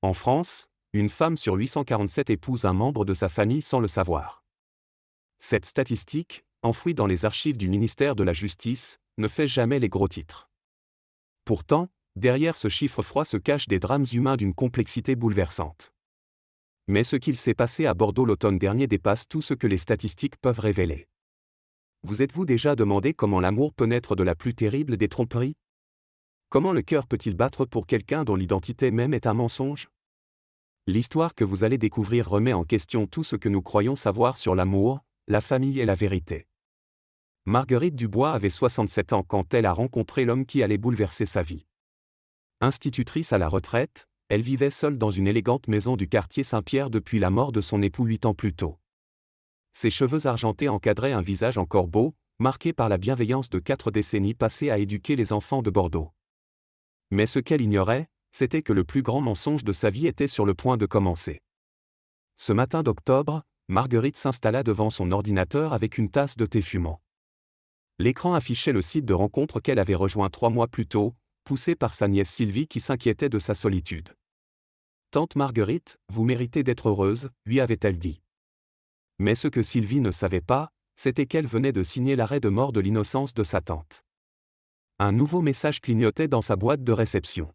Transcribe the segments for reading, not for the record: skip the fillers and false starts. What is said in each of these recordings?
En France, une femme sur 847 épouse un membre de sa famille sans le savoir. Cette statistique, enfouie dans les archives du ministère de la Justice, ne fait jamais les gros titres. Pourtant, derrière ce chiffre froid se cachent des drames humains d'une complexité bouleversante. Mais ce qu'il s'est passé à Bordeaux l'automne dernier dépasse tout ce que les statistiques peuvent révéler. Vous êtes-vous déjà demandé comment l'amour peut naître de la plus terrible des tromperies? Comment le cœur peut-il battre pour quelqu'un dont l'identité même est un mensonge? L'histoire que vous allez découvrir remet en question tout ce que nous croyons savoir sur l'amour, la famille et la vérité. Marguerite Dubois avait 67 ans quand elle a rencontré l'homme qui allait bouleverser sa vie. Institutrice à la retraite, elle vivait seule dans une élégante maison du quartier Saint-Pierre depuis la mort de son époux 8 ans plus tôt. Ses cheveux argentés encadraient un visage encore beau, marqué par la bienveillance de 4 décennies passées à éduquer les enfants de Bordeaux. Mais ce qu'elle ignorait, c'était que le plus grand mensonge de sa vie était sur le point de commencer. Ce matin d'octobre, Marguerite s'installa devant son ordinateur avec une tasse de thé fumant. L'écran affichait le site de rencontre qu'elle avait rejoint 3 mois plus tôt, poussée par sa nièce Sylvie qui s'inquiétait de sa solitude. « Tante Marguerite, vous méritez d'être heureuse », lui avait-elle dit. Mais ce que Sylvie ne savait pas, c'était qu'elle venait de signer l'arrêt de mort de l'innocence de sa tante. Un nouveau message clignotait dans sa boîte de réception.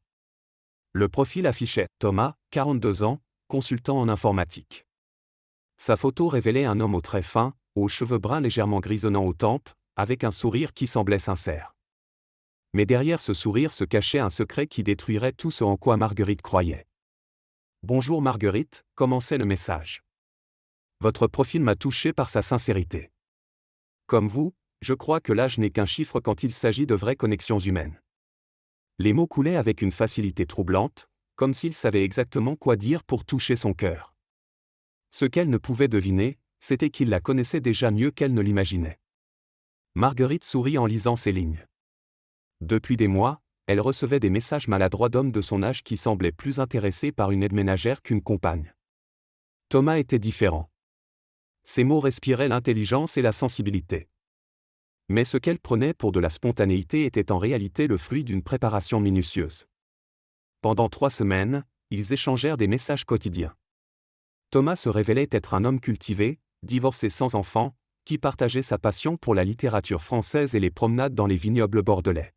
Le profil affichait Thomas, 42 ans, consultant en informatique. Sa photo révélait un homme aux traits fins, aux cheveux bruns légèrement grisonnants aux tempes, avec un sourire qui semblait sincère. Mais derrière ce sourire se cachait un secret qui détruirait tout ce en quoi Marguerite croyait. « Bonjour Marguerite », commençait le message. « Votre profil m'a touché par sa sincérité. Comme vous, je crois que l'âge n'est qu'un chiffre quand il s'agit de vraies connexions humaines. » Les mots coulaient avec une facilité troublante, comme s'il savait exactement quoi dire pour toucher son cœur. Ce qu'elle ne pouvait deviner, c'était qu'il la connaissait déjà mieux qu'elle ne l'imaginait. Marguerite sourit en lisant ces lignes. Depuis des mois, elle recevait des messages maladroits d'hommes de son âge qui semblaient plus intéressés par une aide ménagère qu'une compagne. Thomas était différent. Ses mots respiraient l'intelligence et la sensibilité. Mais ce qu'elle prenait pour de la spontanéité était en réalité le fruit d'une préparation minutieuse. Pendant 3 semaines, ils échangèrent des messages quotidiens. Thomas se révélait être un homme cultivé, divorcé sans enfant, qui partageait sa passion pour la littérature française et les promenades dans les vignobles bordelais.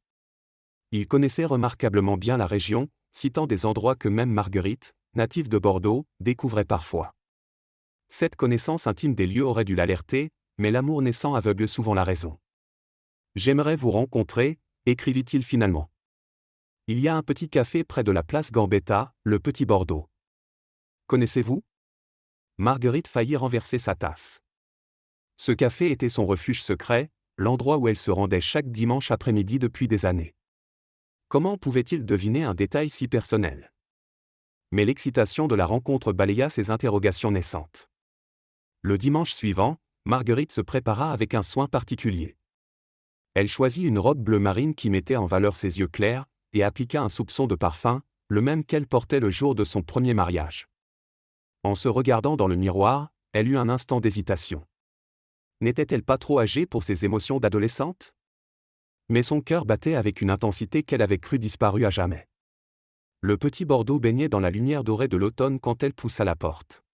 Il connaissait remarquablement bien la région, citant des endroits que même Marguerite, native de Bordeaux, découvrait parfois. Cette connaissance intime des lieux aurait dû l'alerter, mais l'amour naissant aveugle souvent la raison. « J'aimerais vous rencontrer », écrivit-il finalement. « Il y a un petit café près de la place Gambetta, le Petit Bordeaux. Connaissez-vous » Marguerite faillit renverser sa tasse. Ce café était son refuge secret, l'endroit où elle se rendait chaque dimanche après-midi depuis des années. Comment pouvait-il deviner un détail si personnel? Mais l'excitation de la rencontre balaya ses interrogations naissantes. Le dimanche suivant, Marguerite se prépara avec un soin particulier. Elle choisit une robe bleu marine qui mettait en valeur ses yeux clairs, et appliqua un soupçon de parfum, le même qu'elle portait le jour de son premier mariage. En se regardant dans le miroir, elle eut un instant d'hésitation. N'était-elle pas trop âgée pour ses émotions d'adolescente? Mais son cœur battait avec une intensité qu'elle avait cru disparue à jamais. Le Petit Bordeaux baignait dans la lumière dorée de l'automne quand elle poussa la porte.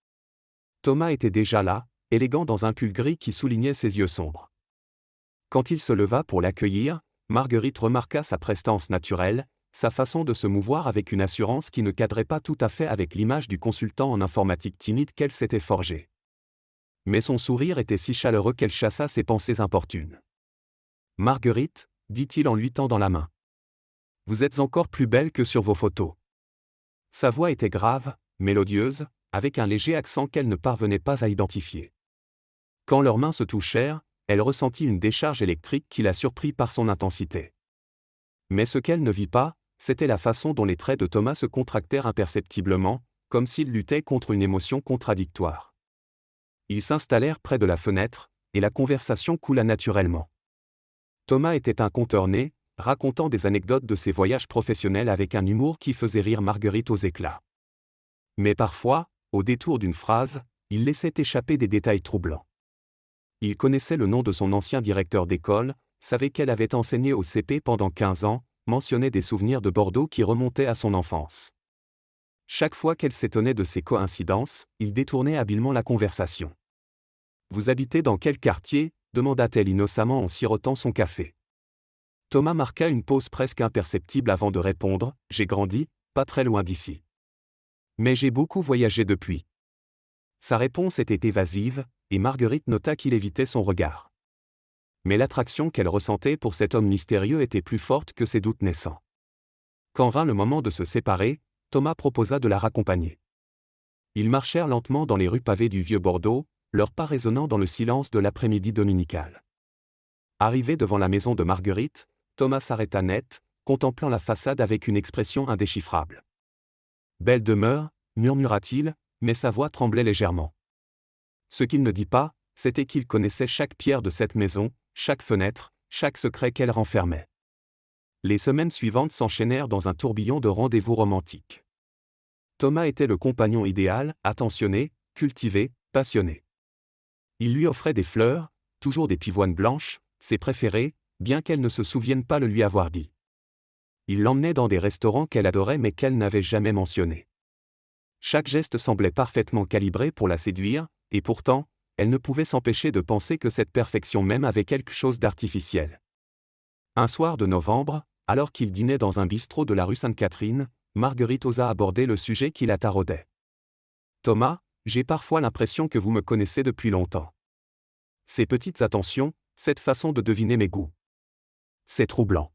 Thomas était déjà là, élégant dans un pull gris qui soulignait ses yeux sombres. Quand il se leva pour l'accueillir, Marguerite remarqua sa prestance naturelle, sa façon de se mouvoir avec une assurance qui ne cadrait pas tout à fait avec l'image du consultant en informatique timide qu'elle s'était forgée. Mais son sourire était si chaleureux qu'elle chassa ses pensées importunes. « Marguerite », dit-il en lui tendant la main. « Vous êtes encore plus belle que sur vos photos. » Sa voix était grave, mélodieuse, avec un léger accent qu'elle ne parvenait pas à identifier. Quand leurs mains se touchèrent, elle ressentit une décharge électrique qui la surprit par son intensité. Mais ce qu'elle ne vit pas, c'était la façon dont les traits de Thomas se contractèrent imperceptiblement, comme s'il luttait contre une émotion contradictoire. Ils s'installèrent près de la fenêtre, et la conversation coula naturellement. Thomas était un conteur né, racontant des anecdotes de ses voyages professionnels avec un humour qui faisait rire Marguerite aux éclats. Mais parfois, au détour d'une phrase, il laissait échapper des détails troublants. Il connaissait le nom de son ancien directeur d'école, savait qu'elle avait enseigné au CP pendant 15 ans, mentionnait des souvenirs de Bordeaux qui remontaient à son enfance. Chaque fois qu'elle s'étonnait de ces coïncidences, il détournait habilement la conversation. « Vous habitez dans quel quartier ?» demanda-t-elle innocemment en sirotant son café. Thomas marqua une pause presque imperceptible avant de répondre « J'ai grandi, pas très loin d'ici. Mais j'ai beaucoup voyagé depuis. » Sa réponse était évasive, et Marguerite nota qu'il évitait son regard. Mais l'attraction qu'elle ressentait pour cet homme mystérieux était plus forte que ses doutes naissants. Quand vint le moment de se séparer, Thomas proposa de la raccompagner. Ils marchèrent lentement dans les rues pavées du vieux Bordeaux, leurs pas résonnant dans le silence de l'après-midi dominical. Arrivé devant la maison de Marguerite, Thomas s'arrêta net, contemplant la façade avec une expression indéchiffrable. « Belle demeure » murmura-t-il, mais sa voix tremblait légèrement. Ce qu'il ne dit pas, c'était qu'il connaissait chaque pierre de cette maison, chaque fenêtre, chaque secret qu'elle renfermait. Les semaines suivantes s'enchaînèrent dans un tourbillon de rendez-vous romantiques. Thomas était le compagnon idéal, attentionné, cultivé, passionné. Il lui offrait des fleurs, toujours des pivoines blanches, ses préférées, bien qu'elle ne se souvienne pas le lui avoir dit. Il l'emmenait dans des restaurants qu'elle adorait mais qu'elle n'avait jamais mentionnés. Chaque geste semblait parfaitement calibré pour la séduire, et pourtant, elle ne pouvait s'empêcher de penser que cette perfection même avait quelque chose d'artificiel. Un soir de novembre, alors qu'il dînait dans un bistrot de la rue Sainte-Catherine, Marguerite osa aborder le sujet qui la taraudait. « Thomas, j'ai parfois l'impression que vous me connaissez depuis longtemps. Ces petites attentions, cette façon de deviner mes goûts. C'est troublant. »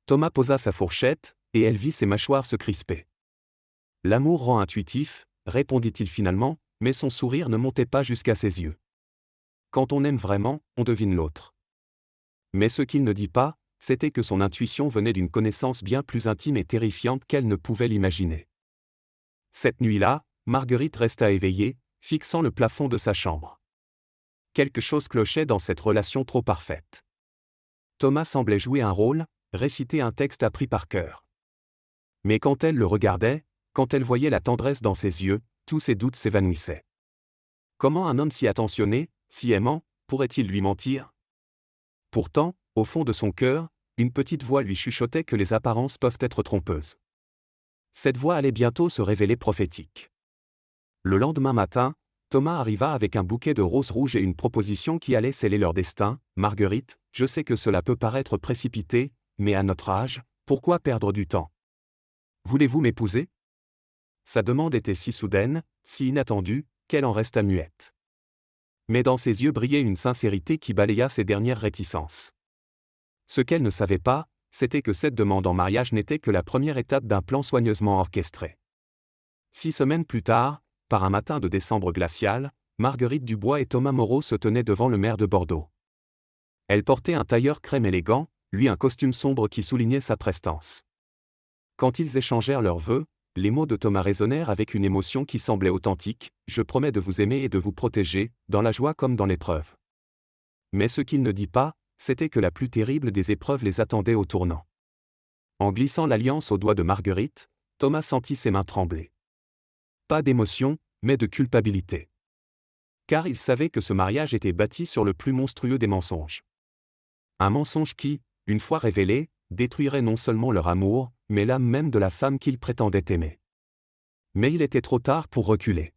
Thomas posa sa fourchette, et elle vit ses mâchoires se crisper. « L'amour rend intuitif, » répondit-il finalement, mais son sourire ne montait pas jusqu'à ses yeux. Quand on aime vraiment, on devine l'autre. Mais ce qu'il ne dit pas, c'était que son intuition venait d'une connaissance bien plus intime et terrifiante qu'elle ne pouvait l'imaginer. Cette nuit-là, Marguerite resta éveillée, fixant le plafond de sa chambre. Quelque chose clochait dans cette relation trop parfaite. Thomas semblait jouer un rôle, réciter un texte appris par cœur. Mais quand elle le regardait, quand elle voyait la tendresse dans ses yeux, tous ses doutes s'évanouissaient. Comment un homme si attentionné, si aimant, pourrait-il lui mentir ? Pourtant, au fond de son cœur, une petite voix lui chuchotait que les apparences peuvent être trompeuses. Cette voix allait bientôt se révéler prophétique. Le lendemain matin, Thomas arriva avec un bouquet de roses rouges et une proposition qui allait sceller leur destin. « Marguerite, je sais que cela peut paraître précipité, mais à notre âge, pourquoi perdre du temps ? Voulez-vous m'épouser ?» Sa demande était si soudaine, si inattendue, qu'elle en resta muette. Mais dans ses yeux brillait une sincérité qui balaya ses dernières réticences. Ce qu'elle ne savait pas, c'était que cette demande en mariage n'était que la première étape d'un plan soigneusement orchestré. 6 semaines plus tard, par un matin de décembre glacial, Marguerite Dubois et Thomas Moreau se tenaient devant le maire de Bordeaux. Elle portait un tailleur crème élégant, lui un costume sombre qui soulignait sa prestance. Quand ils échangèrent leurs vœux, les mots de Thomas résonnèrent avec une émotion qui semblait authentique « Je promets de vous aimer et de vous protéger, dans la joie comme dans l'épreuve. » Mais ce qu'il ne dit pas, c'était que la plus terrible des épreuves les attendait au tournant. En glissant l'alliance au doigt de Marguerite, Thomas sentit ses mains trembler. Pas d'émotion, mais de culpabilité. Car il savait que ce mariage était bâti sur le plus monstrueux des mensonges. Un mensonge qui, une fois révélé, détruirait non seulement leur amour, mais l'âme même de la femme qu'ils prétendaient aimer. Mais il était trop tard pour reculer.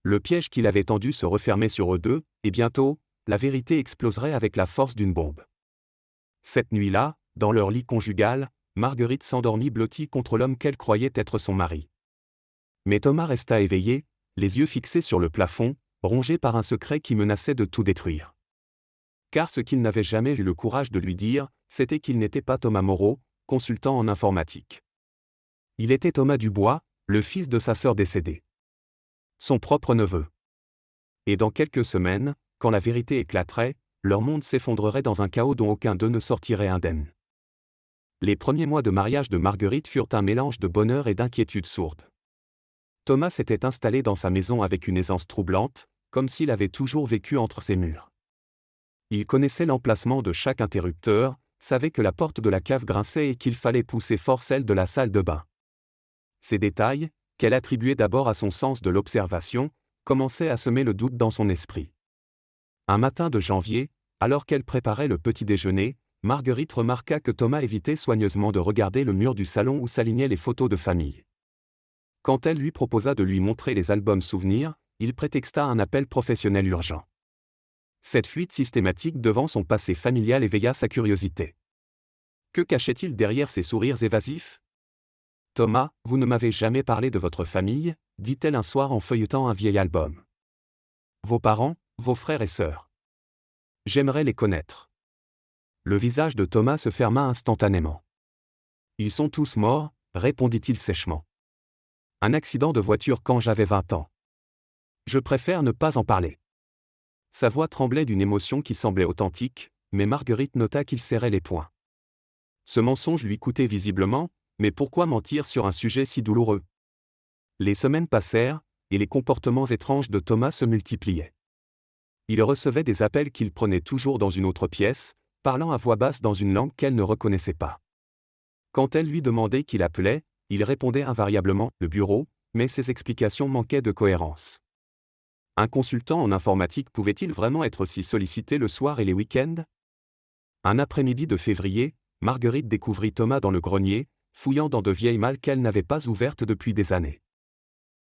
Le piège qu'il avait tendu se refermait sur eux deux, et bientôt, la vérité exploserait avec la force d'une bombe. Cette nuit-là, dans leur lit conjugal, Marguerite s'endormit blottie contre l'homme qu'elle croyait être son mari. Mais Thomas resta éveillé, les yeux fixés sur le plafond, rongé par un secret qui menaçait de tout détruire. Car ce qu'il n'avait jamais eu le courage de lui dire, c'était qu'il n'était pas Thomas Moreau, consultant en informatique. Il était Thomas Dubois, le fils de sa sœur décédée. Son propre neveu. Et dans quelques semaines, quand la vérité éclaterait, leur monde s'effondrerait dans un chaos dont aucun d'eux ne sortirait indemne. Les premiers mois de mariage de Marguerite furent un mélange de bonheur et d'inquiétude sourde. Thomas s'était installé dans sa maison avec une aisance troublante, comme s'il avait toujours vécu entre ses murs. Il connaissait l'emplacement de chaque interrupteur, savait que la porte de la cave grinçait et qu'il fallait pousser fort celle de la salle de bain. Ces détails, qu'elle attribuait d'abord à son sens de l'observation, commençaient à semer le doute dans son esprit. Un matin de janvier, alors qu'elle préparait le petit déjeuner, Marguerite remarqua que Thomas évitait soigneusement de regarder le mur du salon où s'alignaient les photos de famille. Quand elle lui proposa de lui montrer les albums souvenirs, il prétexta un appel professionnel urgent. Cette fuite systématique devant son passé familial éveilla sa curiosité. Que cachait-il derrière ses sourires évasifs ? Thomas, vous ne m'avez jamais parlé de votre famille, dit-elle un soir en feuilletant un vieil album. Vos parents, vos frères et sœurs. J'aimerais les connaître. Le visage de Thomas se ferma instantanément. Ils sont tous morts, répondit-il sèchement. Un accident de voiture quand j'avais 20 ans. Je préfère ne pas en parler. Sa voix tremblait d'une émotion qui semblait authentique, mais Marguerite nota qu'il serrait les poings. Ce mensonge lui coûtait visiblement, mais pourquoi mentir sur un sujet si douloureux ? Les semaines passèrent, et les comportements étranges de Thomas se multipliaient. Il recevait des appels qu'il prenait toujours dans une autre pièce, parlant à voix basse dans une langue qu'elle ne reconnaissait pas. Quand elle lui demandait qui l'appelait, il répondait invariablement « le bureau », mais ses explications manquaient de cohérence. Un consultant en informatique pouvait-il vraiment être si sollicité le soir et les week-ends ? Un après-midi de février, Marguerite découvrit Thomas dans le grenier, fouillant dans de vieilles malles qu'elle n'avait pas ouvertes depuis des années.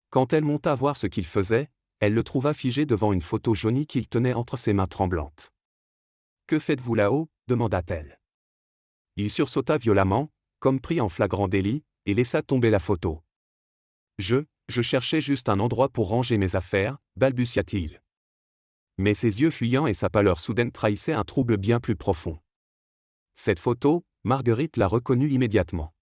Quand elle monta voir ce qu'il faisait, elle le trouva figé devant une photo jaunie qu'il tenait entre ses mains tremblantes. « Que faites-vous là-haut » demanda-t-elle. Il sursauta violemment, comme pris en flagrant délit, et laissa tomber la photo. Je cherchais juste un endroit pour ranger mes affaires, balbutia-t-il. Mais ses yeux fuyants et sa pâleur soudaine trahissaient un trouble bien plus profond. Cette photo, Marguerite la reconnut immédiatement.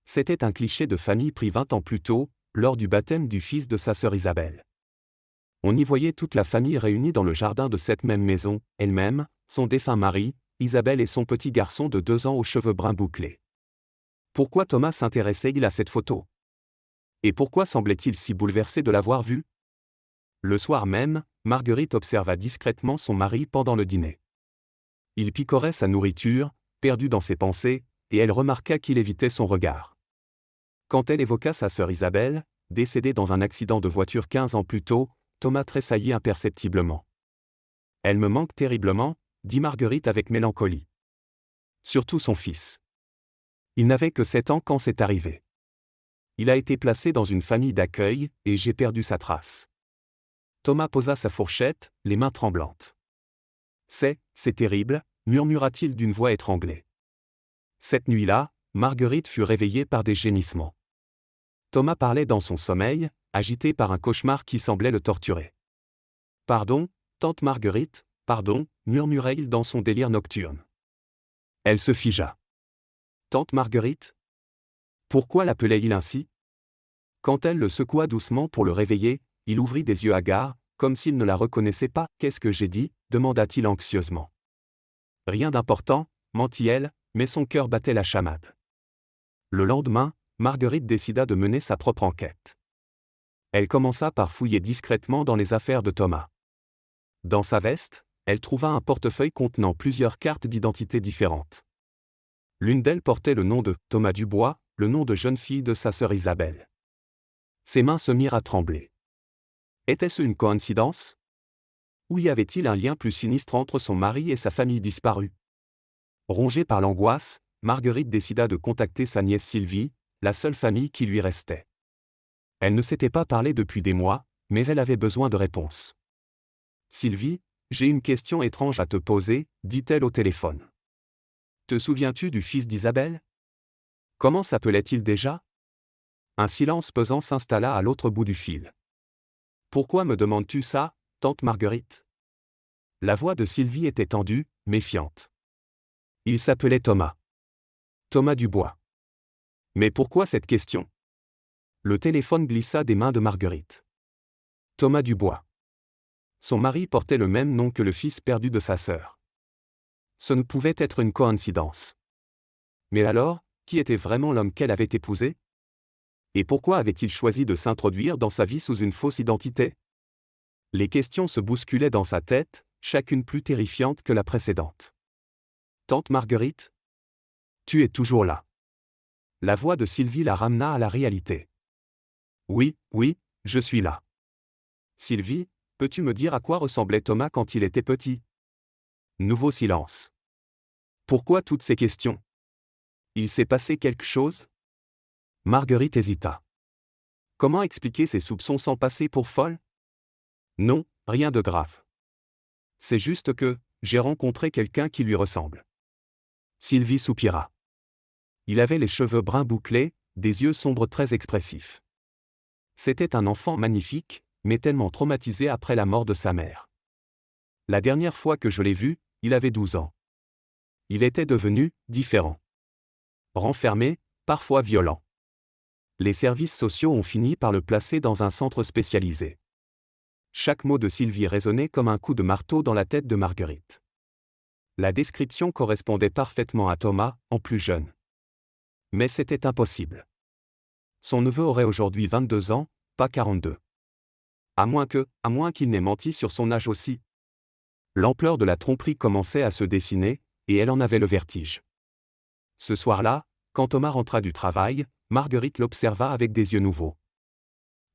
C'était un cliché de famille pris 20 ans plus tôt, lors du baptême du fils de sa sœur Isabelle. On y voyait toute la famille réunie dans le jardin de cette même maison, elle-même, son défunt mari, Isabelle et son petit garçon de 2 ans aux cheveux bruns bouclés. Pourquoi Thomas s'intéressait-il à cette photo ? Et pourquoi semblait-il si bouleversé de l'avoir vue ? Le soir même, Marguerite observa discrètement son mari pendant le dîner. Il picorait sa nourriture, perdu dans ses pensées, et elle remarqua qu'il évitait son regard. Quand elle évoqua sa sœur Isabelle, décédée dans un accident de voiture 15 ans plus tôt, Thomas tressaillit imperceptiblement. « Elle me manque terriblement », dit Marguerite avec mélancolie. Surtout son fils. Il n'avait que 7 ans quand c'est arrivé. Il a été placé dans une famille d'accueil, et j'ai perdu sa trace. Thomas posa sa fourchette, les mains tremblantes. C'est terrible, murmura-t-il d'une voix étranglée. Cette nuit-là, Marguerite fut réveillée par des gémissements. Thomas parlait dans son sommeil, agité par un cauchemar qui semblait le torturer. « Pardon, tante Marguerite, pardon », murmurait-il dans son délire nocturne. Elle se figea. « Tante Marguerite » Pourquoi l'appelait-il ainsi ? Quand elle le secoua doucement pour le réveiller, il ouvrit des yeux hagards, comme s'il ne la reconnaissait pas. « Qu'est-ce que j'ai dit » demanda-t-il anxieusement. « Rien d'important » mentit-elle, mais son cœur battait la chamade. Le lendemain, Marguerite décida de mener sa propre enquête. Elle commença par fouiller discrètement dans les affaires de Thomas. Dans sa veste, elle trouva un portefeuille contenant plusieurs cartes d'identité différentes. L'une d'elles portait le nom de Thomas Dubois, le nom de jeune fille de sa sœur Isabelle. Ses mains se mirent à trembler. Était-ce une coïncidence ? Ou y avait-il un lien plus sinistre entre son mari et sa famille disparue ? Rongée par l'angoisse, Marguerite décida de contacter sa nièce Sylvie, la seule famille qui lui restait. Elle ne s'était pas parlé depuis des mois, mais elle avait besoin de réponses. « Sylvie, j'ai une question étrange à te poser », dit-elle au téléphone. « Te souviens-tu du fils d'Isabelle ? Comment s'appelait-il déjà ? » Un silence pesant s'installa à l'autre bout du fil. « Pourquoi me demandes-tu ça, tante Marguerite ?» La voix de Sylvie était tendue, méfiante. Il s'appelait Thomas. Thomas Dubois. Mais pourquoi cette question ? Le téléphone glissa des mains de Marguerite. Thomas Dubois. Son mari portait le même nom que le fils perdu de sa sœur. Ce ne pouvait être une coïncidence. Mais alors, qui était vraiment l'homme qu'elle avait épousé ? Et pourquoi avait-il choisi de s'introduire dans sa vie sous une fausse identité ? Les questions se bousculaient dans sa tête, chacune plus terrifiante que la précédente. Tante Marguerite ? Tu es toujours là. La voix de Sylvie la ramena à la réalité. Oui, je suis là. Sylvie, peux-tu me dire à quoi ressemblait Thomas quand il était petit ? Nouveau silence. Pourquoi toutes ces questions ? Il s'est passé quelque chose ? Marguerite hésita. Comment expliquer ses soupçons sans passer pour folle? Non, rien de grave. C'est juste que, j'ai rencontré quelqu'un qui lui ressemble. Sylvie soupira. Il avait les cheveux bruns bouclés, des yeux sombres très expressifs. C'était un enfant magnifique, mais tellement traumatisé après la mort de sa mère. La dernière fois que je l'ai vu, il avait 12 ans. Il était devenu différent. Renfermé, parfois violent. Les services sociaux ont fini par le placer dans un centre spécialisé. Chaque mot de Sylvie résonnait comme un coup de marteau dans la tête de Marguerite. La description correspondait parfaitement à Thomas, en plus jeune. Mais c'était impossible. Son neveu aurait aujourd'hui 22 ans, pas 42. À moins qu'il n'ait menti sur son âge aussi. L'ampleur de la tromperie commençait à se dessiner, et elle en avait le vertige. Ce soir-là, quand Thomas rentra du travail, Marguerite l'observa avec des yeux nouveaux.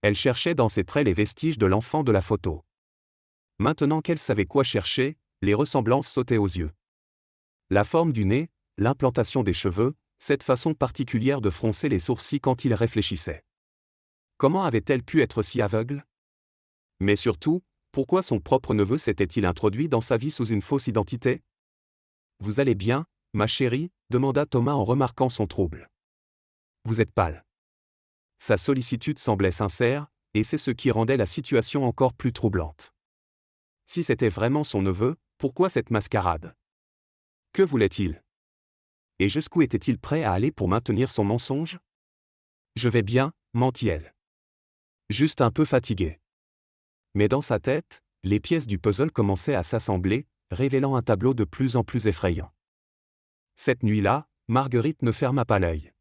Elle cherchait dans ses traits les vestiges de l'enfant de la photo. Maintenant qu'elle savait quoi chercher, les ressemblances sautaient aux yeux. La forme du nez, l'implantation des cheveux, cette façon particulière de froncer les sourcils quand il réfléchissait. Comment avait-elle pu être si aveugle? Mais surtout, pourquoi son propre neveu s'était-il introduit dans sa vie sous une fausse identité? Vous allez bien, ma chérie? Demanda Thomas en remarquant son trouble. Vous êtes pâle. Sa sollicitude semblait sincère, et c'est ce qui rendait la situation encore plus troublante. Si c'était vraiment son neveu, pourquoi cette mascarade? Que voulait-il? Et jusqu'où était-il prêt à aller pour maintenir son mensonge? Je vais bien, mentit-elle. Juste un peu fatiguée. Mais dans sa tête, les pièces du puzzle commençaient à s'assembler, révélant un tableau de plus en plus effrayant. Cette nuit-là, Marguerite ne ferma pas l'œil.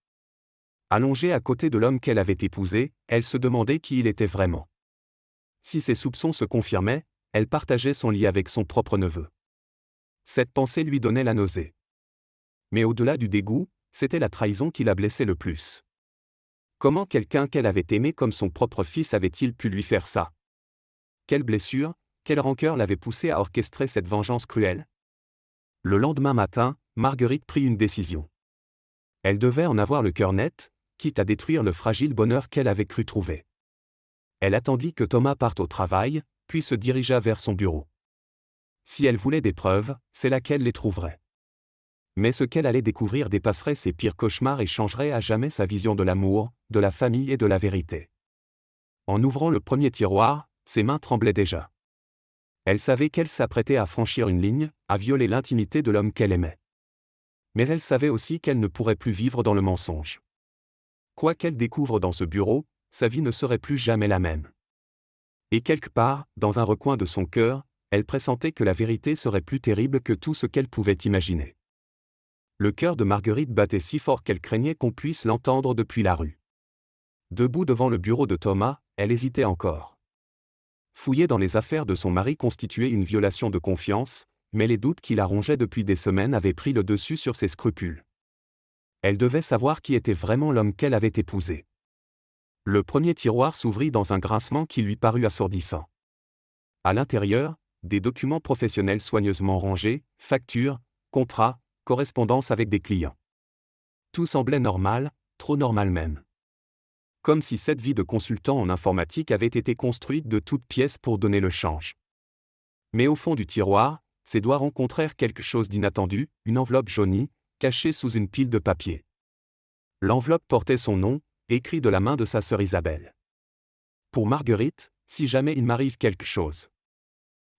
Allongée à côté de l'homme qu'elle avait épousé, elle se demandait qui il était vraiment. Si ses soupçons se confirmaient, elle partageait son lit avec son propre neveu. Cette pensée lui donnait la nausée. Mais au-delà du dégoût, c'était la trahison qui la blessait le plus. Comment quelqu'un qu'elle avait aimé comme son propre fils avait-il pu lui faire ça? Quelle blessure, quelle rancœur l'avait poussée à orchestrer cette vengeance cruelle? Le lendemain matin, Marguerite prit une décision. Elle devait en avoir le cœur net, quitte à détruire le fragile bonheur qu'elle avait cru trouver. Elle attendit que Thomas parte au travail, puis se dirigea vers son bureau. Si elle voulait des preuves, c'est là qu'elle les trouverait. Mais ce qu'elle allait découvrir dépasserait ses pires cauchemars et changerait à jamais sa vision de l'amour, de la famille et de la vérité. En ouvrant le premier tiroir, ses mains tremblaient déjà. Elle savait qu'elle s'apprêtait à franchir une ligne, à violer l'intimité de l'homme qu'elle aimait. Mais elle savait aussi qu'elle ne pourrait plus vivre dans le mensonge. Quoi qu'elle découvre dans ce bureau, sa vie ne serait plus jamais la même. Et quelque part, dans un recoin de son cœur, elle pressentait que la vérité serait plus terrible que tout ce qu'elle pouvait imaginer. Le cœur de Marguerite battait si fort qu'elle craignait qu'on puisse l'entendre depuis la rue. Debout devant le bureau de Thomas, elle hésitait encore. Fouiller dans les affaires de son mari constituait une violation de confiance, mais les doutes qui la rongeaient depuis des semaines avaient pris le dessus sur ses scrupules. Elle devait savoir qui était vraiment l'homme qu'elle avait épousé. Le premier tiroir s'ouvrit dans un grincement qui lui parut assourdissant. À l'intérieur, des documents professionnels soigneusement rangés, factures, contrats, correspondances avec des clients. Tout semblait normal, trop normal même. Comme si cette vie de consultant en informatique avait été construite de toutes pièces pour donner le change. Mais au fond du tiroir, ses doigts rencontrèrent quelque chose d'inattendu, une enveloppe jaunie, cachée sous une pile de papier. L'enveloppe portait son nom, écrit de la main de sa sœur Isabelle. Pour Marguerite, si jamais il m'arrive quelque chose.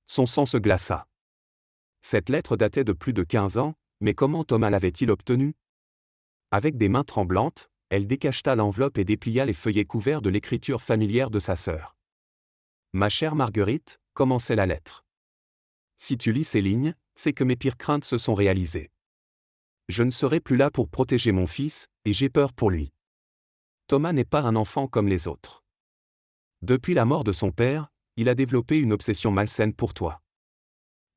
Son sang se glaça. Cette lettre datait de plus de 15 ans, mais comment Thomas l'avait-il obtenue? Avec des mains tremblantes, elle décacheta l'enveloppe et déplia les feuillets couverts de l'écriture familière de sa sœur. Ma chère Marguerite, commençait la lettre. Si tu lis ces lignes, c'est que mes pires craintes se sont réalisées. Je ne serai plus là pour protéger mon fils, et j'ai peur pour lui. Thomas n'est pas un enfant comme les autres. Depuis la mort de son père, il a développé une obsession malsaine pour toi.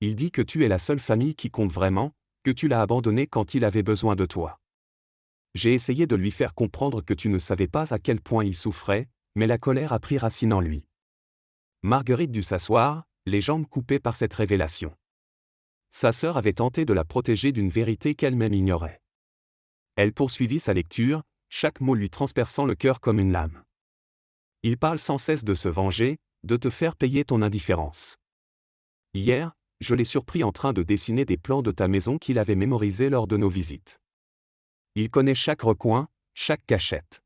Il dit que tu es la seule famille qui compte vraiment, que tu l'as abandonné quand il avait besoin de toi. J'ai essayé de lui faire comprendre que tu ne savais pas à quel point il souffrait, mais la colère a pris racine en lui. Marguerite dut s'asseoir, les jambes coupées par cette révélation. Sa sœur avait tenté de la protéger d'une vérité qu'elle-même ignorait. Elle poursuivit sa lecture, chaque mot lui transperçant le cœur comme une lame. Il parle sans cesse de se venger, de te faire payer ton indifférence. Hier, je l'ai surpris en train de dessiner des plans de ta maison qu'il avait mémorisés lors de nos visites. Il connaît chaque recoin, chaque cachette.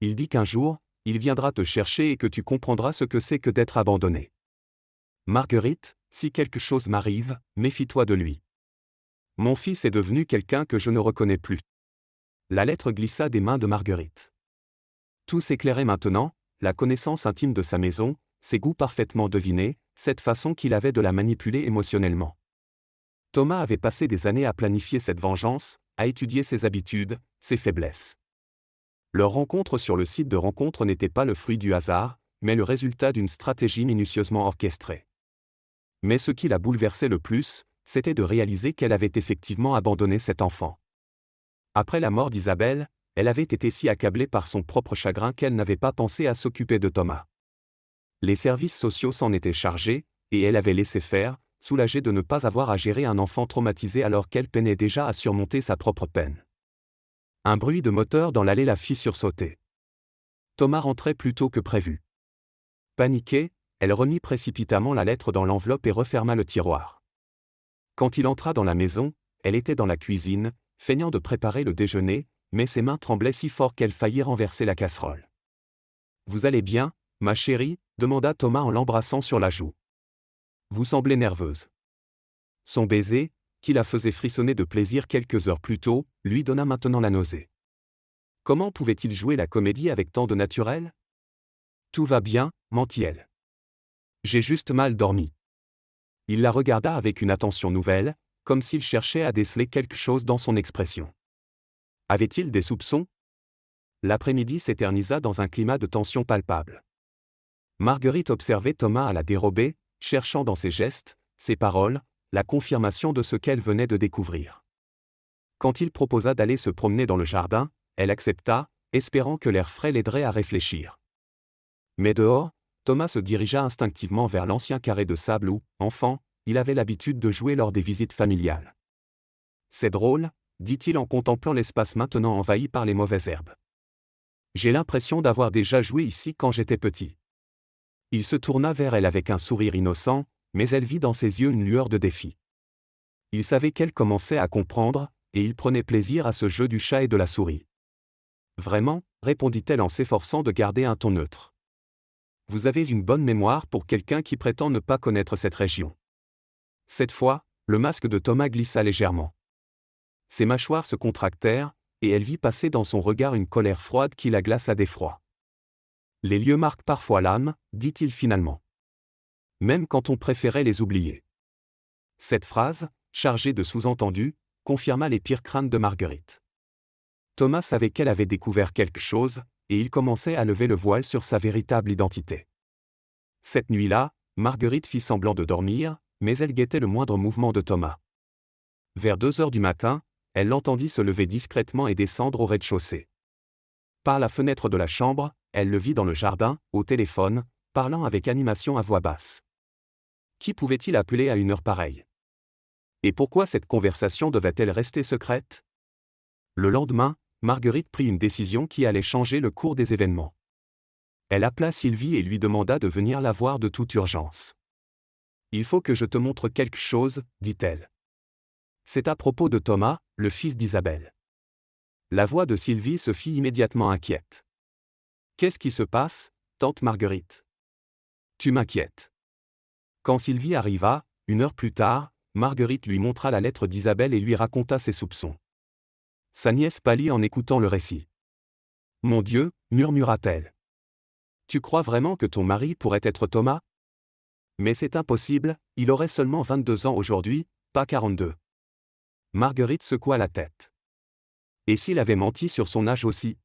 Il dit qu'un jour, il viendra te chercher et que tu comprendras ce que c'est que d'être abandonné. Marguerite, si quelque chose m'arrive, méfie-toi de lui. Mon fils est devenu quelqu'un que je ne reconnais plus. La lettre glissa des mains de Marguerite. Tout s'éclairait maintenant, la connaissance intime de sa maison, ses goûts parfaitement devinés, cette façon qu'il avait de la manipuler émotionnellement. Thomas avait passé des années à planifier cette vengeance, à étudier ses habitudes, ses faiblesses. Leur rencontre sur le site de rencontre n'était pas le fruit du hasard, mais le résultat d'une stratégie minutieusement orchestrée. Mais ce qui la bouleversait le plus, c'était de réaliser qu'elle avait effectivement abandonné cet enfant. Après la mort d'Isabelle, elle avait été si accablée par son propre chagrin qu'elle n'avait pas pensé à s'occuper de Thomas. Les services sociaux s'en étaient chargés, et elle avait laissé faire, soulagée de ne pas avoir à gérer un enfant traumatisé alors qu'elle peinait déjà à surmonter sa propre peine. Un bruit de moteur dans l'allée la fit sursauter. Thomas rentrait plus tôt que prévu. Paniquée, elle remit précipitamment la lettre dans l'enveloppe et referma le tiroir. Quand il entra dans la maison, elle était dans la cuisine, feignant de préparer le déjeuner, mais ses mains tremblaient si fort qu'elle faillit renverser la casserole. « Vous allez bien, ma chérie ?» demanda Thomas en l'embrassant sur la joue. « Vous semblez nerveuse. » Son baiser, qui la faisait frissonner de plaisir quelques heures plus tôt, lui donna maintenant la nausée. Comment pouvait-il jouer la comédie avec tant de naturel ? « Tout va bien, mentit-elle. J'ai juste mal dormi. » Il la regarda avec une attention nouvelle, comme s'il cherchait à déceler quelque chose dans son expression. Avait-il des soupçons ? L'après-midi s'éternisa dans un climat de tension palpable. Marguerite observait Thomas à la dérobée, cherchant dans ses gestes, ses paroles, la confirmation de ce qu'elle venait de découvrir. Quand il proposa d'aller se promener dans le jardin, elle accepta, espérant que l'air frais l'aiderait à réfléchir. Mais dehors, Thomas se dirigea instinctivement vers l'ancien carré de sable où, enfant, il avait l'habitude de jouer lors des visites familiales. « C'est drôle, » dit-il en contemplant l'espace maintenant envahi par les mauvaises herbes. « J'ai l'impression d'avoir déjà joué ici quand j'étais petit. » Il se tourna vers elle avec un sourire innocent, mais elle vit dans ses yeux une lueur de défi. Il savait qu'elle commençait à comprendre, et il prenait plaisir à ce jeu du chat et de la souris. « Vraiment ?» répondit-elle en s'efforçant de garder un ton neutre. « Vous avez une bonne mémoire pour quelqu'un qui prétend ne pas connaître cette région. » Cette fois, le masque de Thomas glissa légèrement. Ses mâchoires se contractèrent, et elle vit passer dans son regard une colère froide qui la glaça d'effroi. « Les lieux marquent parfois l'âme, » dit-il finalement. « Même quand on préférait les oublier. » Cette phrase, chargée de sous-entendus, confirma les pires craintes de Marguerite. Thomas savait qu'elle avait découvert quelque chose, et il commençait à lever le voile sur sa véritable identité. Cette nuit-là, Marguerite fit semblant de dormir, mais elle guettait le moindre mouvement de Thomas. Vers 2 heures du matin, elle l'entendit se lever discrètement et descendre au rez-de-chaussée. Par la fenêtre de la chambre, elle le vit dans le jardin, au téléphone, parlant avec animation à voix basse. Qui pouvait-il appeler à une heure pareille ? Et pourquoi cette conversation devait-elle rester secrète ? Le lendemain, Marguerite prit une décision qui allait changer le cours des événements. Elle appela Sylvie et lui demanda de venir la voir de toute urgence. « Il faut que je te montre quelque chose, » dit-elle. « C'est à propos de Thomas, le fils d'Isabelle. » La voix de Sylvie se fit immédiatement inquiète. « Qu'est-ce qui se passe, tante Marguerite ? Tu m'inquiètes. » Quand Sylvie arriva, 1 heure plus tard, Marguerite lui montra la lettre d'Isabelle et lui raconta ses soupçons. Sa nièce pâlit en écoutant le récit. « Mon Dieu, » murmura-t-elle. « Tu crois vraiment que ton mari pourrait être Thomas ? Mais c'est impossible, il aurait seulement 22 ans aujourd'hui, pas 42. » Marguerite secoua la tête. Et s'il avait menti sur son âge aussi ?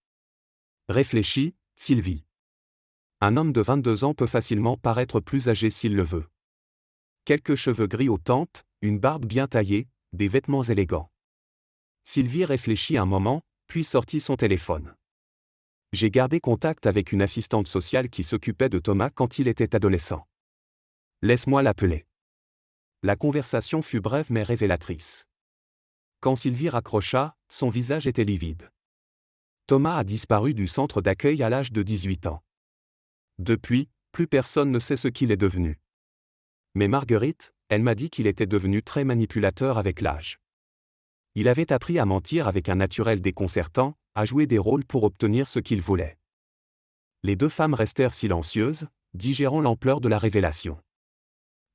Réfléchis, Sylvie. Un homme de 22 ans peut facilement paraître plus âgé s'il le veut. Quelques cheveux gris aux tempes, une barbe bien taillée, des vêtements élégants. Sylvie réfléchit un moment, puis sortit son téléphone. « J'ai gardé contact avec une assistante sociale qui s'occupait de Thomas quand il était adolescent. Laisse-moi l'appeler. » La conversation fut brève mais révélatrice. Quand Sylvie raccrocha, son visage était livide. Thomas a disparu du centre d'accueil à l'âge de 18 ans. Depuis, plus personne ne sait ce qu'il est devenu. Mais Marguerite, elle m'a dit qu'il était devenu très manipulateur avec l'âge. Il avait appris à mentir avec un naturel déconcertant, à jouer des rôles pour obtenir ce qu'il voulait. Les deux femmes restèrent silencieuses, digérant l'ampleur de la révélation.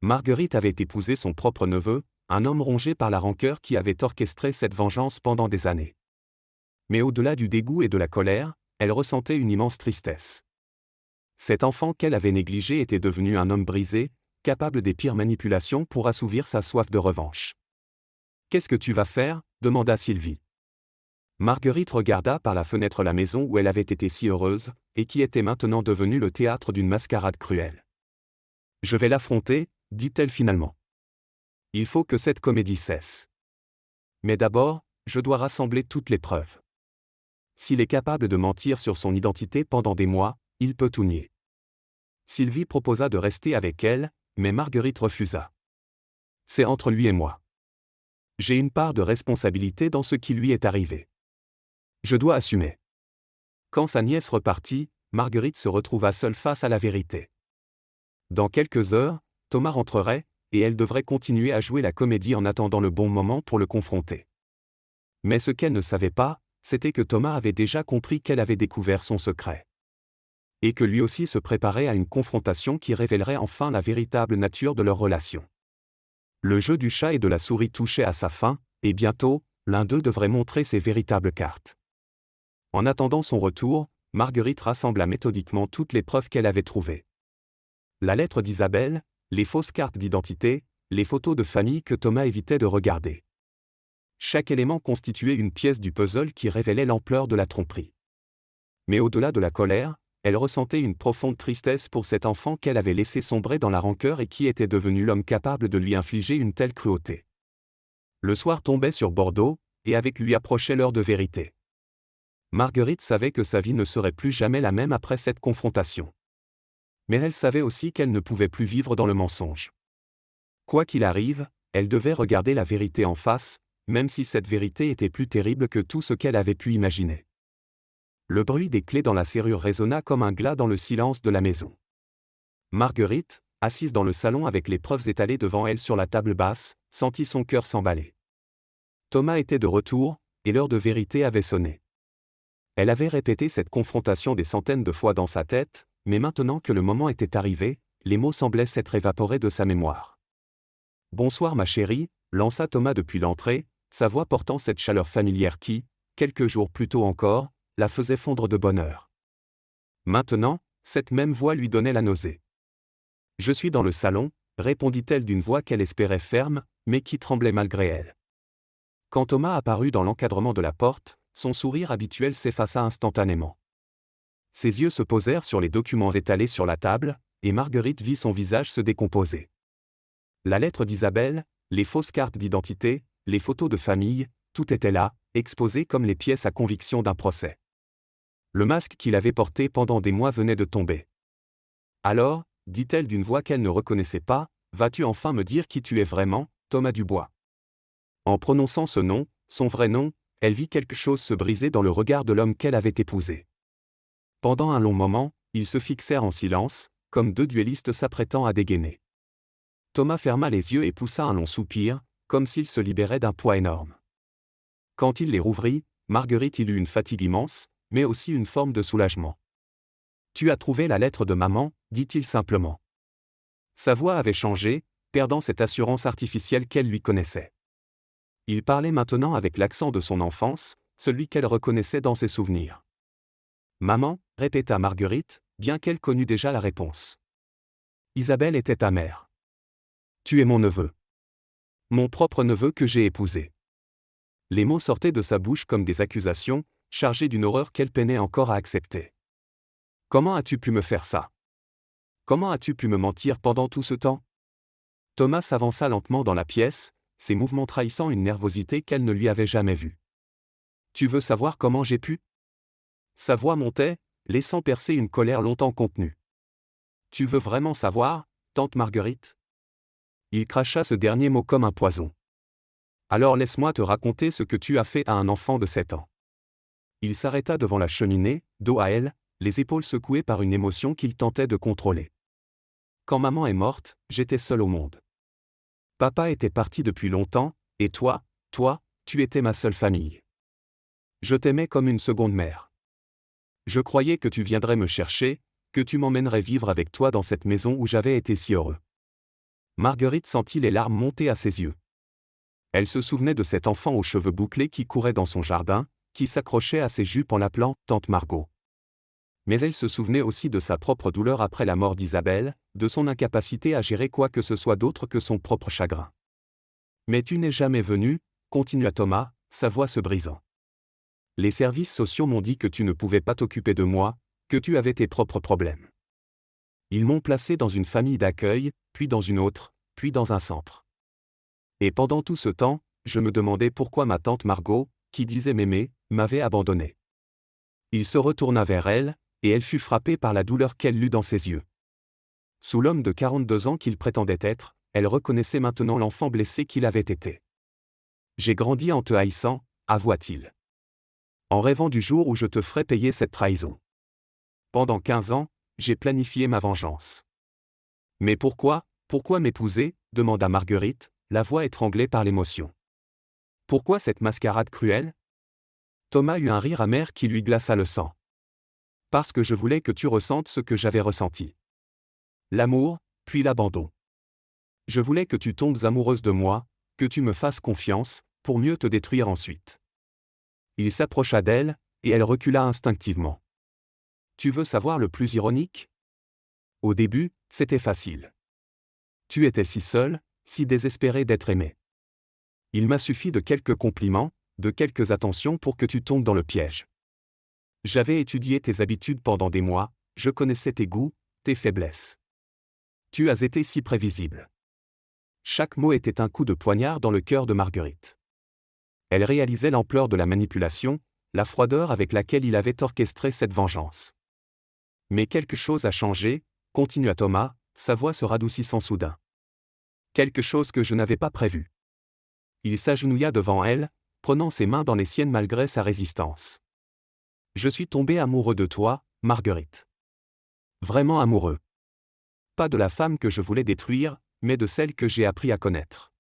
Marguerite avait épousé son propre neveu, un homme rongé par la rancœur qui avait orchestré cette vengeance pendant des années. Mais au-delà du dégoût et de la colère, elle ressentait une immense tristesse. Cet enfant qu'elle avait négligé était devenu un homme brisé, capable des pires manipulations pour assouvir sa soif de revanche. « Qu'est-ce que tu vas faire » demanda Sylvie. Marguerite regarda par la fenêtre la maison où elle avait été si heureuse, et qui était maintenant devenue le théâtre d'une mascarade cruelle. « Je vais l'affronter » dit-elle finalement. « Il faut que cette comédie cesse. Mais d'abord, je dois rassembler toutes les preuves. S'il est capable de mentir sur son identité pendant des mois, il peut tout nier. » Sylvie proposa de rester avec elle, mais Marguerite refusa. « C'est entre lui et moi. J'ai une part de responsabilité dans ce qui lui est arrivé. Je dois assumer. » Quand sa nièce repartit, Marguerite se retrouva seule face à la vérité. Dans quelques heures, Thomas rentrerait, et elle devrait continuer à jouer la comédie en attendant le bon moment pour le confronter. Mais ce qu'elle ne savait pas, c'était que Thomas avait déjà compris qu'elle avait découvert son secret. Et que lui aussi se préparait à une confrontation qui révélerait enfin la véritable nature de leur relation. Le jeu du chat et de la souris touchait à sa fin, et bientôt, l'un d'eux devrait montrer ses véritables cartes. En attendant son retour, Marguerite rassembla méthodiquement toutes les preuves qu'elle avait trouvées. La lettre d'Isabelle, les fausses cartes d'identité, les photos de famille que Thomas évitait de regarder. Chaque élément constituait une pièce du puzzle qui révélait l'ampleur de la tromperie. Mais au-delà de la colère, elle ressentait une profonde tristesse pour cet enfant qu'elle avait laissé sombrer dans la rancœur et qui était devenu l'homme capable de lui infliger une telle cruauté. Le soir tombait sur Bordeaux, et avec lui approchait l'heure de vérité. Marguerite savait que sa vie ne serait plus jamais la même après cette confrontation. Mais elle savait aussi qu'elle ne pouvait plus vivre dans le mensonge. Quoi qu'il arrive, elle devait regarder la vérité en face, même si cette vérité était plus terrible que tout ce qu'elle avait pu imaginer. Le bruit des clés dans la serrure résonna comme un glas dans le silence de la maison. Marguerite, assise dans le salon avec les preuves étalées devant elle sur la table basse, sentit son cœur s'emballer. Thomas était de retour, et l'heure de vérité avait sonné. Elle avait répété cette confrontation des centaines de fois dans sa tête, mais maintenant que le moment était arrivé, les mots semblaient s'être évaporés de sa mémoire. « Bonsoir ma chérie », lança Thomas depuis l'entrée, sa voix portant cette chaleur familière qui, quelques jours plus tôt encore, la faisait fondre de bonheur. Maintenant, cette même voix lui donnait la nausée. « Je suis dans le salon », répondit-elle d'une voix qu'elle espérait ferme, mais qui tremblait malgré elle. Quand Thomas apparut dans l'encadrement de la porte, son sourire habituel s'effaça instantanément. Ses yeux se posèrent sur les documents étalés sur la table, et Marguerite vit son visage se décomposer. La lettre d'Isabelle, les fausses cartes d'identité, les photos de famille, tout était là, exposé comme les pièces à conviction d'un procès. Le masque qu'il avait porté pendant des mois venait de tomber. « Alors, dit-elle d'une voix qu'elle ne reconnaissait pas, vas-tu enfin me dire qui tu es vraiment, Thomas Dubois ?» En prononçant ce nom, son vrai nom, elle vit quelque chose se briser dans le regard de l'homme qu'elle avait épousé. Pendant un long moment, ils se fixèrent en silence, comme deux duellistes s'apprêtant à dégainer. Thomas ferma les yeux et poussa un long soupir, comme s'il se libérait d'un poids énorme. Quand il les rouvrit, Marguerite y eut une fatigue immense, mais aussi une forme de soulagement. « Tu as trouvé la lettre de maman » dit-il simplement. Sa voix avait changé, perdant cette assurance artificielle qu'elle lui connaissait. Il parlait maintenant avec l'accent de son enfance, celui qu'elle reconnaissait dans ses souvenirs. « Maman » répéta Marguerite, bien qu'elle connût déjà la réponse. Isabelle était ta mère. Tu es mon neveu. Mon propre neveu que j'ai épousé. Les mots sortaient de sa bouche comme des accusations, chargées d'une horreur qu'elle peinait encore à accepter. Comment as-tu pu me faire ça? Comment as-tu pu me mentir pendant tout ce temps? Thomas s'avança lentement dans la pièce, ses mouvements trahissant une nervosité qu'elle ne lui avait jamais vue. Tu veux savoir comment j'ai pu? Sa voix montait, laissant percer une colère longtemps contenue. Tu veux vraiment savoir, tante Marguerite? Il cracha ce dernier mot comme un poison. Alors laisse-moi te raconter ce que tu as fait à un enfant de 7 ans. Il s'arrêta devant la cheminée, dos à elle, les épaules secouées par une émotion qu'il tentait de contrôler. Quand maman est morte, j'étais seul au monde. Papa était parti depuis longtemps, et toi, tu étais ma seule famille. Je t'aimais comme une seconde mère. Je croyais que tu viendrais me chercher, que tu m'emmènerais vivre avec toi dans cette maison où j'avais été si heureux. Marguerite sentit les larmes monter à ses yeux. Elle se souvenait de cet enfant aux cheveux bouclés qui courait dans son jardin, qui s'accrochait à ses jupes en l'appelant « Tante Margot ». Mais elle se souvenait aussi de sa propre douleur après la mort d'Isabelle, de son incapacité à gérer quoi que ce soit d'autre que son propre chagrin. « Mais tu n'es jamais venu », continua Thomas, sa voix se brisant. « Les services sociaux m'ont dit que tu ne pouvais pas t'occuper de moi, que tu avais tes propres problèmes. Ils m'ont placé dans une famille d'accueil, puis dans une autre, puis dans un centre. Et pendant tout ce temps, je me demandais pourquoi ma tante Margot, qui disait m'aimer, m'avait abandonné. » Il se retourna vers elle, et elle fut frappée par la douleur qu'elle lut dans ses yeux. Sous l'homme de 42 ans qu'il prétendait être, elle reconnaissait maintenant l'enfant blessé qu'il avait été. « J'ai grandi en te haïssant, avoua-t-il. En rêvant du jour où je te ferais payer cette trahison. Pendant 15 ans, j'ai planifié ma vengeance. »« Mais pourquoi m'épouser ?» demanda Marguerite, la voix étranglée par l'émotion. « Pourquoi cette mascarade cruelle ?» Thomas eut un rire amer qui lui glaça le sang. « Parce que je voulais que tu ressentes ce que j'avais ressenti. L'amour, puis l'abandon. Je voulais que tu tombes amoureuse de moi, que tu me fasses confiance, pour mieux te détruire ensuite. » Il s'approcha d'elle, et elle recula instinctivement. « Tu veux savoir le plus ironique ? Au début, c'était facile. Tu étais si seule, si désespérée d'être aimée. Il m'a suffi de quelques compliments, de quelques attentions pour que tu tombes dans le piège. J'avais étudié tes habitudes pendant des mois, je connaissais tes goûts, tes faiblesses. Tu as été si prévisible. » Chaque mot était un coup de poignard dans le cœur de Marguerite. Elle réalisait l'ampleur de la manipulation, la froideur avec laquelle il avait orchestré cette vengeance. « Mais quelque chose a changé, » continua Thomas, sa voix se radoucissant soudain. « Quelque chose que je n'avais pas prévu. » Il s'agenouilla devant elle, prenant ses mains dans les siennes malgré sa résistance. « Je suis tombé amoureux de toi, Marguerite. Vraiment amoureux. Pas de la femme que je voulais détruire, mais de celle que j'ai appris à connaître.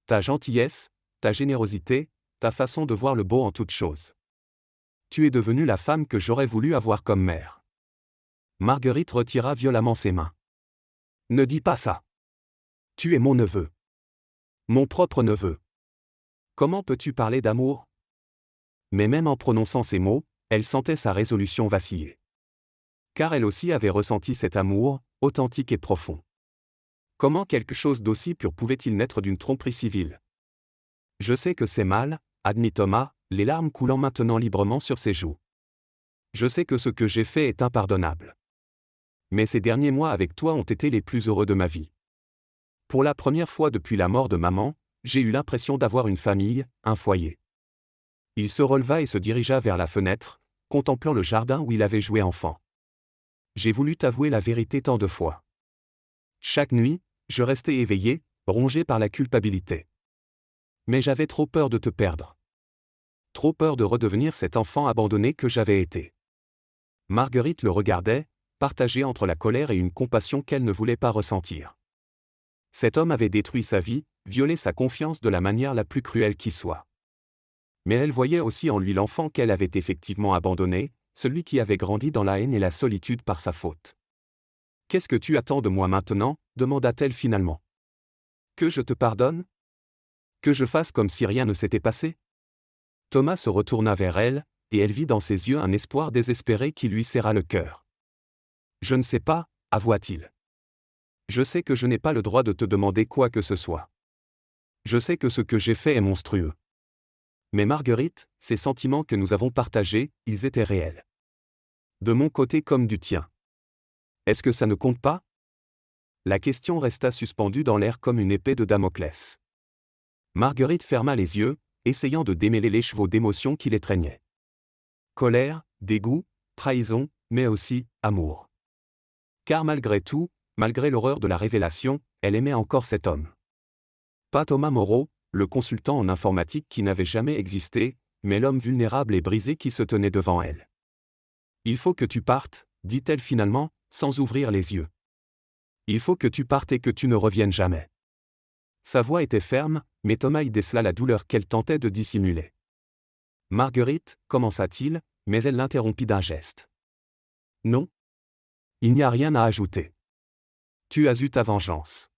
Ta gentillesse, ta générosité, ta façon de voir le beau en toutes choses. Tu es devenue la femme que j'aurais voulu avoir comme mère. » Marguerite retira violemment ses mains. « Ne dis pas ça. Tu es mon neveu. Mon propre neveu. Comment peux-tu parler d'amour ?» Mais même en prononçant ces mots, elle sentait sa résolution vaciller. Car elle aussi avait ressenti cet amour, authentique et profond. Comment quelque chose d'aussi pur pouvait-il naître d'une tromperie civile ? « Je sais que c'est mal, » admit Thomas, les larmes coulant maintenant librement sur ses joues. « Je sais que ce que j'ai fait est impardonnable. Mais ces derniers mois avec toi ont été les plus heureux de ma vie. Pour la première fois depuis la mort de maman, j'ai eu l'impression d'avoir une famille, un foyer. » Il se releva et se dirigea vers la fenêtre, contemplant le jardin où il avait joué enfant. « J'ai voulu t'avouer la vérité tant de fois. Chaque nuit, je restais éveillé, rongé par la culpabilité. Mais j'avais trop peur de te perdre. Trop peur de redevenir cet enfant abandonné que j'avais été. » Marguerite le regardait, partagée entre la colère et une compassion qu'elle ne voulait pas ressentir. Cet homme avait détruit sa vie, violé sa confiance de la manière la plus cruelle qui soit. Mais elle voyait aussi en lui l'enfant qu'elle avait effectivement abandonné, celui qui avait grandi dans la haine et la solitude par sa faute. « Qu'est-ce que tu attends de moi maintenant ?» demanda-t-elle finalement. « Que je te pardonne ? Que je fasse comme si rien ne s'était passé ?» Thomas se retourna vers elle, et elle vit dans ses yeux un espoir désespéré qui lui serra le cœur. « Je ne sais pas, » avoua-t-il. « Je sais que je n'ai pas le droit de te demander quoi que ce soit. Je sais que ce que j'ai fait est monstrueux. Mais Marguerite, ces sentiments que nous avons partagés, ils étaient réels. De mon côté comme du tien. Est-ce que ça ne compte pas ? » La question resta suspendue dans l'air comme une épée de Damoclès. Marguerite ferma les yeux, essayant de démêler l'écheveau d'émotions qui l'étreignaient. Colère, dégoût, trahison, mais aussi amour. Car malgré tout, malgré l'horreur de la révélation, elle aimait encore cet homme. Pas Thomas Moreau, le consultant en informatique qui n'avait jamais existé, mais l'homme vulnérable et brisé qui se tenait devant elle. Il faut que tu partes, dit-elle finalement, sans ouvrir les yeux. Il faut que tu partes et que tu ne reviennes jamais. Sa voix était ferme, mais Thomas y décela la douleur qu'elle tentait de dissimuler. Marguerite, commença-t-il, mais elle l'interrompit d'un geste. Non. Il n'y a rien à ajouter. Tu as eu ta vengeance.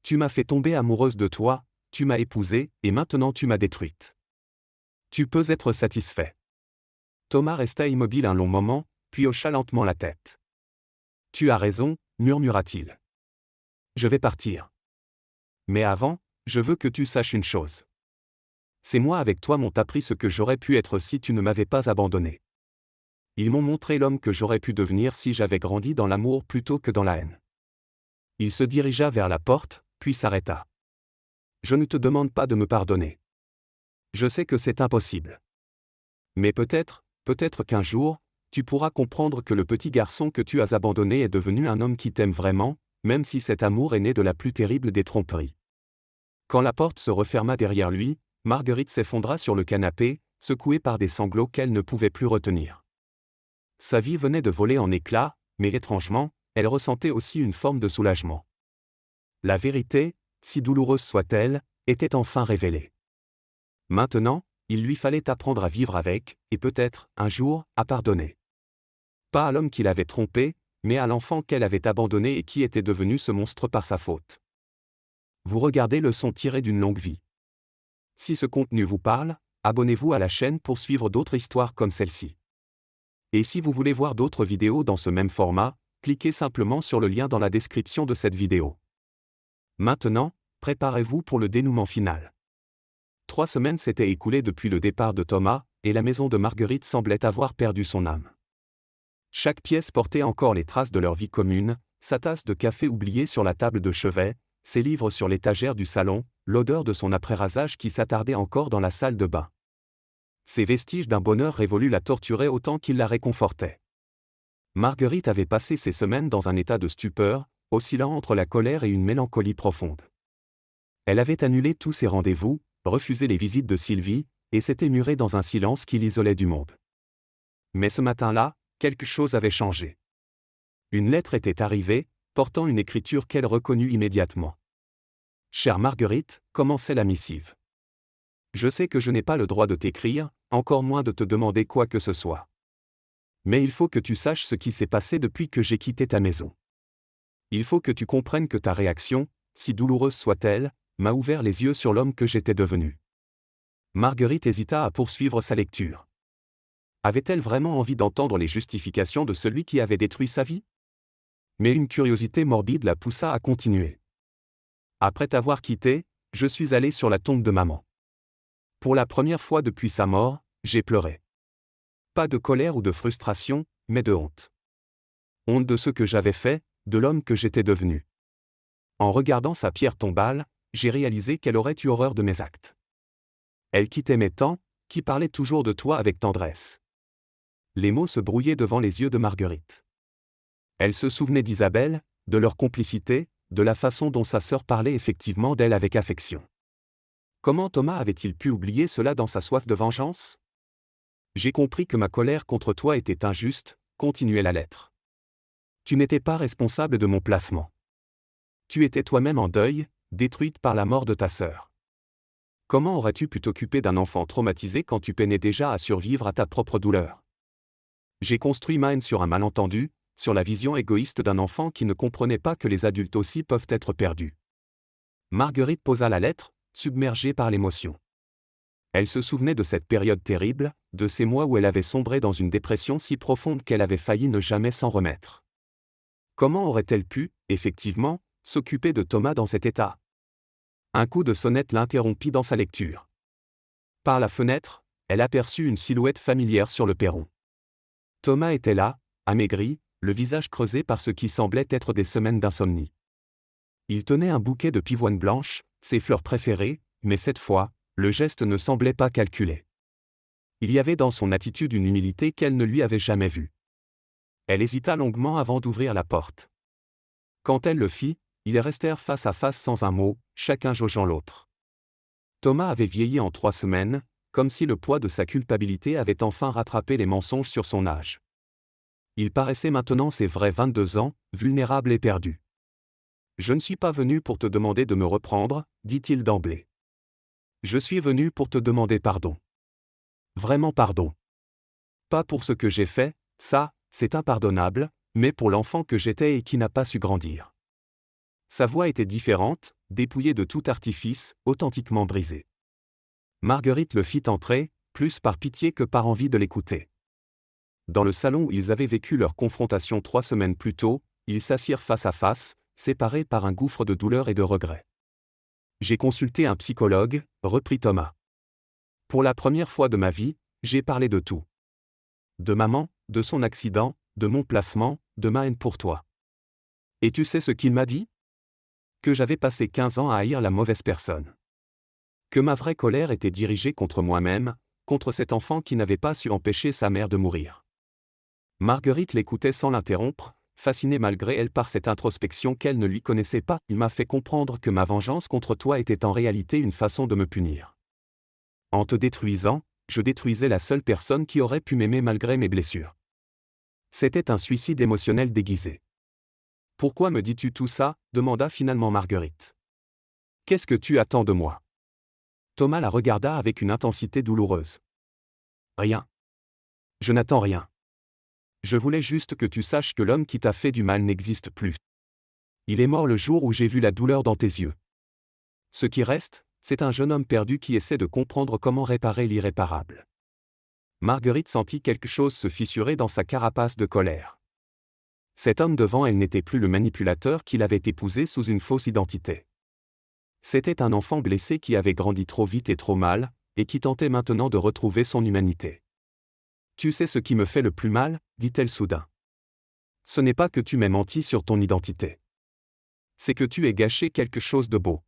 Tu m'as fait tomber amoureuse de toi, tu m'as épousée, et maintenant tu m'as détruite. Tu peux être satisfait. Thomas resta immobile un long moment, puis hocha lentement la tête. Tu as raison, murmura-t-il. Je vais partir. Mais avant, je veux que tu saches une chose. C'est moi avec toi m'ont appris ce que j'aurais pu être si tu ne m'avais pas abandonné. Ils m'ont montré l'homme que j'aurais pu devenir si j'avais grandi dans l'amour plutôt que dans la haine. Il se dirigea vers la porte, puis s'arrêta. Je ne te demande pas de me pardonner. Je sais que c'est impossible. Mais peut-être qu'un jour, tu pourras comprendre que le petit garçon que tu as abandonné est devenu un homme qui t'aime vraiment, même si cet amour est né de la plus terrible des tromperies. Quand la porte se referma derrière lui, Marguerite s'effondra sur le canapé, secouée par des sanglots qu'elle ne pouvait plus retenir. Sa vie venait de voler en éclats, mais étrangement, elle ressentait aussi une forme de soulagement. La vérité, si douloureuse soit-elle, était enfin révélée. Maintenant, il lui fallait apprendre à vivre avec, et peut-être, un jour, à pardonner. Pas à l'homme qui l'avait trompé, mais à l'enfant qu'elle avait abandonné et qui était devenu ce monstre par sa faute. Vous regardez Leçon tirée d'une longue vie. Si ce contenu vous parle, abonnez-vous à la chaîne pour suivre d'autres histoires comme celle-ci. Et si vous voulez voir d'autres vidéos dans ce même format, cliquez simplement sur le lien dans la description de cette vidéo. Maintenant, préparez-vous pour le dénouement final. 3 semaines s'étaient écoulées depuis le départ de Thomas, et la maison de Marguerite semblait avoir perdu son âme. Chaque pièce portait encore les traces de leur vie commune, sa tasse de café oubliée sur la table de chevet, ses livres sur l'étagère du salon, l'odeur de son après-rasage qui s'attardait encore dans la salle de bain. Ces vestiges d'un bonheur révolu la torturaient autant qu'ils la réconfortaient. Marguerite avait passé ces semaines dans un état de stupeur, oscillant entre la colère et une mélancolie profonde. Elle avait annulé tous ses rendez-vous, refusé les visites de Sylvie, et s'était murée dans un silence qui l'isolait du monde. Mais ce matin-là, quelque chose avait changé. Une lettre était arrivée, portant une écriture qu'elle reconnut immédiatement. « Chère Marguerite », commençait la missive. « Je sais que je n'ai pas le droit de t'écrire, encore moins de te demander quoi que ce soit. Mais il faut que tu saches ce qui s'est passé depuis que j'ai quitté ta maison. Il faut que tu comprennes que ta réaction, si douloureuse soit-elle, m'a ouvert les yeux sur l'homme que j'étais devenu. » Marguerite hésita à poursuivre sa lecture. Avait-elle vraiment envie d'entendre les justifications de celui qui avait détruit sa vie? Mais une curiosité morbide la poussa à continuer. Après t'avoir quitté, je suis allé sur la tombe de maman. Pour la première fois depuis sa mort, j'ai pleuré. Pas de colère ou de frustration, mais de honte. Honte de ce que j'avais fait, de l'homme que j'étais devenu. En regardant sa pierre tombale, j'ai réalisé qu'elle aurait eu horreur de mes actes. Elle qui t'aimait tant, qui parlait toujours de toi avec tendresse. Les mots se brouillaient devant les yeux de Marguerite. Elle se souvenait d'Isabelle, de leur complicité, de la façon dont sa sœur parlait effectivement d'elle avec affection. Comment Thomas avait-il pu oublier cela dans sa soif de vengeance? J'ai compris que ma colère contre toi était injuste, continuait la lettre. Tu n'étais pas responsable de mon placement. Tu étais toi-même en deuil, détruite par la mort de ta sœur. Comment aurais-tu pu t'occuper d'un enfant traumatisé quand tu peinais déjà à survivre à ta propre douleur? J'ai construit ma haine sur un malentendu, sur la vision égoïste d'un enfant qui ne comprenait pas que les adultes aussi peuvent être perdus. Marguerite posa la lettre, submergée par l'émotion. Elle se souvenait de cette période terrible, de ces mois où elle avait sombré dans une dépression si profonde qu'elle avait failli ne jamais s'en remettre. Comment aurait-elle pu, effectivement, s'occuper de Thomas dans cet état? Un coup de sonnette l'interrompit dans sa lecture. Par la fenêtre, elle aperçut une silhouette familière sur le perron. Thomas était là, amaigri, le visage creusé par ce qui semblait être des semaines d'insomnie. Il tenait un bouquet de pivoine blanche, ses fleurs préférées, mais cette fois, le geste ne semblait pas calculé. Il y avait dans son attitude une humilité qu'elle ne lui avait jamais vue. Elle hésita longuement avant d'ouvrir la porte. Quand elle le fit, ils restèrent face à face sans un mot, chacun jaugeant l'autre. Thomas avait vieilli en 3 semaines, comme si le poids de sa culpabilité avait enfin rattrapé les mensonges sur son âge. Il paraissait maintenant ses vrais 22 ans, vulnérable et perdu. Je ne suis pas venu pour te demander de me reprendre, dit-il d'emblée. Je suis venu pour te demander pardon. Vraiment pardon. Pas pour ce que j'ai fait, ça, c'est impardonnable, mais pour l'enfant que j'étais et qui n'a pas su grandir. Sa voix était différente, dépouillée de tout artifice, authentiquement brisée. Marguerite le fit entrer, plus par pitié que par envie de l'écouter. Dans le salon où ils avaient vécu leur confrontation 3 semaines plus tôt, ils s'assirent face à face, séparés par un gouffre de douleur et de regret. J'ai consulté un psychologue, reprit Thomas. Pour la première fois de ma vie, j'ai parlé de tout. De maman, de son accident, de mon placement, de ma haine pour toi. Et tu sais ce qu'il m'a dit ? Que j'avais passé 15 ans à haïr la mauvaise personne. Que ma vraie colère était dirigée contre moi-même, contre cet enfant qui n'avait pas su empêcher sa mère de mourir. Marguerite l'écoutait sans l'interrompre, fascinée malgré elle par cette introspection qu'elle ne lui connaissait pas. Il m'a fait comprendre que ma vengeance contre toi était en réalité une façon de me punir. En te détruisant, je détruisais la seule personne qui aurait pu m'aimer malgré mes blessures. C'était un suicide émotionnel déguisé. Pourquoi me dis-tu tout ça ? Demanda finalement Marguerite. Qu'est-ce que tu attends de moi ? Thomas la regarda avec une intensité douloureuse. Rien. Je n'attends rien. Je voulais juste que tu saches que l'homme qui t'a fait du mal n'existe plus. Il est mort le jour où j'ai vu la douleur dans tes yeux. Ce qui reste, c'est un jeune homme perdu qui essaie de comprendre comment réparer l'irréparable. Marguerite sentit quelque chose se fissurer dans sa carapace de colère. Cet homme devant elle n'était plus le manipulateur qu'il avait épousé sous une fausse identité. C'était un enfant blessé qui avait grandi trop vite et trop mal, et qui tentait maintenant de retrouver son humanité. Tu sais ce qui me fait le plus mal, dit-elle soudain. Ce n'est pas que tu m'aies menti sur ton identité. C'est que tu aies gâché quelque chose de beau.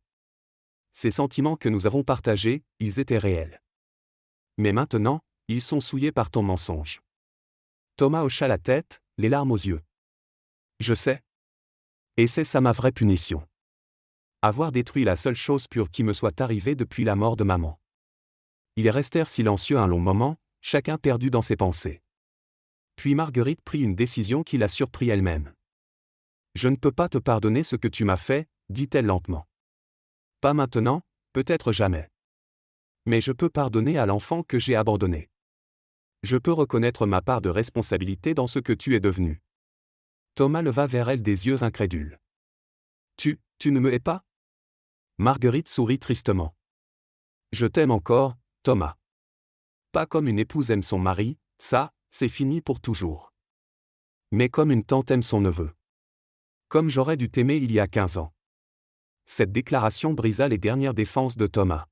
Ces sentiments que nous avons partagés, ils étaient réels. Mais maintenant, ils sont souillés par ton mensonge. Thomas hocha la tête, les larmes aux yeux. Je sais. Et c'est ça ma vraie punition. Avoir détruit la seule chose pure qui me soit arrivée depuis la mort de maman. Ils restèrent silencieux un long moment, chacun perdu dans ses pensées. Puis Marguerite prit une décision qui la surprit elle-même. Je ne peux pas te pardonner ce que tu m'as fait, dit-elle lentement. Pas maintenant, peut-être jamais. Mais je peux pardonner à l'enfant que j'ai abandonné. Je peux reconnaître ma part de responsabilité dans ce que tu es devenu. Thomas leva vers elle des yeux incrédules. Tu ne me hais pas ? Marguerite sourit tristement. Je t'aime encore, Thomas. Pas comme une épouse aime son mari, ça, c'est fini pour toujours. Mais comme une tante aime son neveu. Comme j'aurais dû t'aimer il y a 15 ans. Cette déclaration brisa les dernières défenses de Thomas.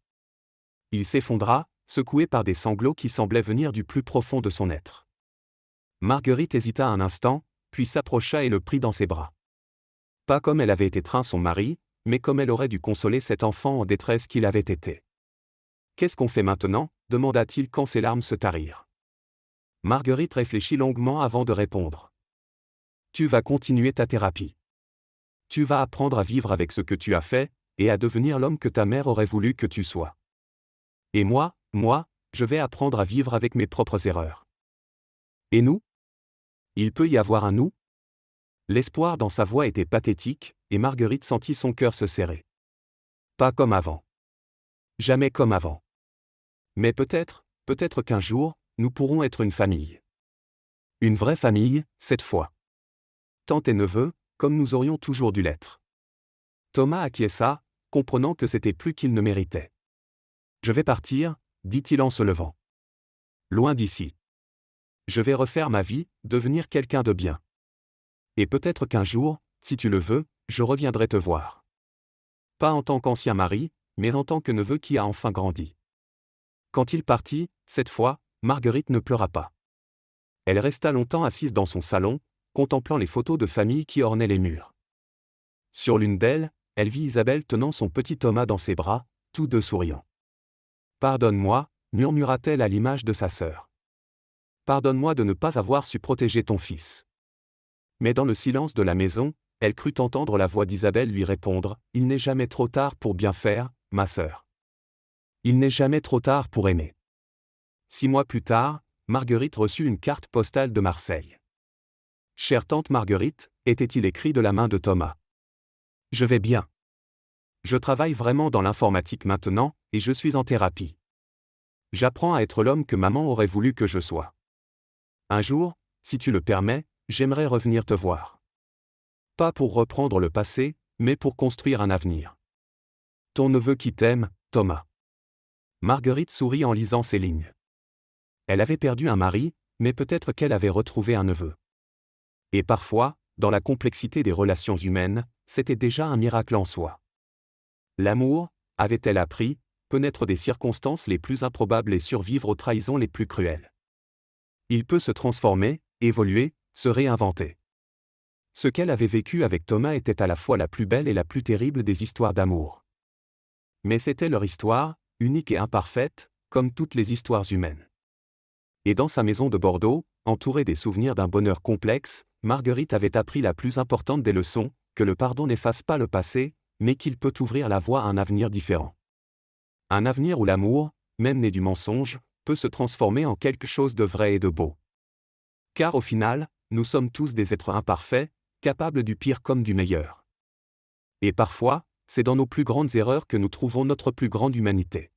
Il s'effondra, secoué par des sanglots qui semblaient venir du plus profond de son être. Marguerite hésita un instant, puis s'approcha et le prit dans ses bras. Pas comme elle avait étreint son mari, mais comme elle aurait dû consoler cet enfant en détresse qu'il avait été. Qu'est-ce qu'on fait maintenant ? Demanda-t-il quand ses larmes se tarirent. Marguerite réfléchit longuement avant de répondre. Tu vas continuer ta thérapie. Tu vas apprendre à vivre avec ce que tu as fait, et à devenir l'homme que ta mère aurait voulu que tu sois. Et moi, je vais apprendre à vivre avec mes propres erreurs. Et nous ? Il peut y avoir un nous ? L'espoir dans sa voix était pathétique, et Marguerite sentit son cœur se serrer. Pas comme avant. Jamais comme avant. Mais peut-être qu'un jour, nous pourrons être une famille. Une vraie famille, cette fois. Tante et neveu, comme nous aurions toujours dû l'être. Thomas acquiesça, comprenant que c'était plus qu'il ne méritait. Je vais partir, dit-il en se levant. Loin d'ici. Je vais refaire ma vie, devenir quelqu'un de bien. Et peut-être qu'un jour, si tu le veux, je reviendrai te voir. Pas en tant qu'ancien mari, mais en tant que neveu qui a enfin grandi. Quand il partit, cette fois, Marguerite ne pleura pas. Elle resta longtemps assise dans son salon, contemplant les photos de famille qui ornaient les murs. Sur l'une d'elles, elle vit Isabelle tenant son petit Thomas dans ses bras, tous deux souriants. « Pardonne-moi » murmura-t-elle à l'image de sa sœur. « Pardonne-moi de ne pas avoir su protéger ton fils. » Mais dans le silence de la maison, elle crut entendre la voix d'Isabelle lui répondre « Il n'est jamais trop tard pour bien faire, ma sœur. Il n'est jamais trop tard pour aimer. » 6 mois plus tard, Marguerite reçut une carte postale de Marseille. Chère tante Marguerite, était-il écrit de la main de Thomas. Je vais bien. Je travaille vraiment dans l'informatique maintenant, et je suis en thérapie. J'apprends à être l'homme que maman aurait voulu que je sois. Un jour, si tu le permets, j'aimerais revenir te voir. Pas pour reprendre le passé, mais pour construire un avenir. Ton neveu qui t'aime, Thomas. Marguerite sourit en lisant ces lignes. Elle avait perdu un mari, mais peut-être qu'elle avait retrouvé un neveu. Et parfois, dans la complexité des relations humaines, c'était déjà un miracle en soi. L'amour, avait-elle appris, peut naître des circonstances les plus improbables et survivre aux trahisons les plus cruelles. Il peut se transformer, évoluer, se réinventer. Ce qu'elle avait vécu avec Thomas était à la fois la plus belle et la plus terrible des histoires d'amour. Mais c'était leur histoire, unique et imparfaite, comme toutes les histoires humaines. Et dans sa maison de Bordeaux, entourée des souvenirs d'un bonheur complexe, Marguerite avait appris la plus importante des leçons, que le pardon n'efface pas le passé, mais qu'il peut ouvrir la voie à un avenir différent. Un avenir où l'amour, même né du mensonge, peut se transformer en quelque chose de vrai et de beau. Car au final, nous sommes tous des êtres imparfaits, capables du pire comme du meilleur. Et parfois, c'est dans nos plus grandes erreurs que nous trouvons notre plus grande humanité.